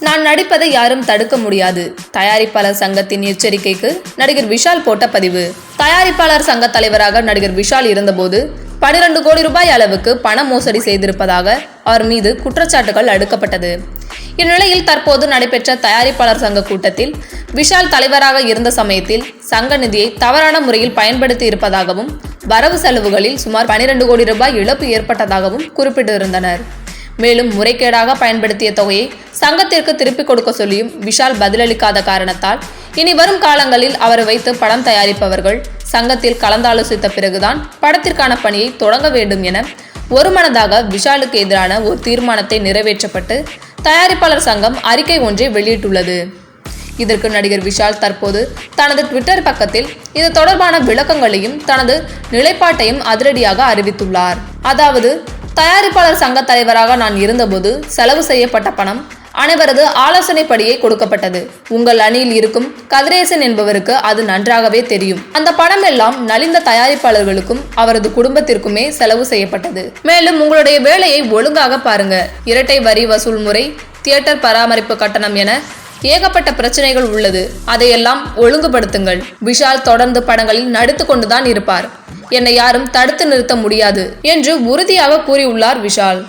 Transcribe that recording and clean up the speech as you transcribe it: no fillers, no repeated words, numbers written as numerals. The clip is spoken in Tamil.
நான் நடிப்பதை யாரும் தடுக்க முடியாது. தயாரிப்பாளர் சங்கத்தின் எச்சரிக்கைக்கு நடிகர் விஷால் போட்ட பதிவு. தயாரிப்பாளர் சங்க தலைவராக நடிகர் விஷால் இருந்தபோது 12 கோடி ரூபாய் அளவுக்கு பண மோசடி செய்திருப்பதாக அவர் மீது குற்றச்சாட்டுகள் அடுக்கப்பட்டது. இந்நிலையில் தற்போது நடைபெற்ற தயாரிப்பாளர் சங்க கூட்டத்தில் விஷால் தலைவராக இருந்த சமயத்தில் சங்க நிதியை தவறான முறையில் பயன்படுத்தி இருப்பதாகவும் வரவு செலவுகளில் சுமார் 12 கோடி ரூபாய் இழப்பு ஏற்பட்டதாகவும் குறிப்பிட்டிருந்தனர். மேலும் முறைகேடாக பயன்படுத்திய தொகையை சங்கத்திற்கு திருப்பிக் கொடுக்க சொல்லியும் விஷால் பதிலளிக்காத காரணத்தால் இனி வரும் காலங்களில் அவரை வைத்து படம் தயாரிப்பவர்கள் சங்கத்தில் கலந்தாலோசித்த பிறகுதான் படத்திற்கான பணியை தொடங்க வேண்டும் என ஒருமனதாக விஷாலுக்கு எதிரான ஒரு தீர்மானத்தை நிறைவேற்றப்பட்டு தயாரிப்பாளர் சங்கம் அறிக்கை ஒன்றை வெளியிட்டுள்ளது. இதற்கு நடிகர் விஷால் தற்போது தனது ட்விட்டர் பக்கத்தில் இது தொடர்பான விளக்கங்களையும் தனது நிலைப்பாட்டையும் அதிரடியாக அறிவித்துள்ளார். அதாவது, தயாரிப்பாளர் சங்க தலைவராக நான் இருந்தபோது செலவு செய்யப்பட்ட பணம் அனைவரது ஆலோசனைப்படியே கொடுக்கப்பட்டது. உங்கள் அணியில் இருக்கும் கதிரேசன் என்பவருக்கு அது நன்றாகவே தெரியும். அந்த பணம் எல்லாம் நலிந்த தயாரிப்பாளர்களுக்கும் அவரது குடும்பத்திற்குமே செலவு செய்யப்பட்டது. மேலும் உங்களுடைய வேலையை ஒழுங்காக பாருங்க. இரட்டை வரி வசூல் முறை, தியேட்டர் பராமரிப்பு கட்டணம் என ஏகப்பட்ட பிரச்சனைகள் உள்ளது. அதையெல்லாம் ஒழுங்குபடுத்துங்கள். விஷால் தொடர்ந்து படங்களில் நடித்து கொண்டுதான் இருப்பார். என்னை யாரும் தடுத்து நிறுத்த முடியாது என்று உறுதியாக கூறியுள்ளார் விஷால்.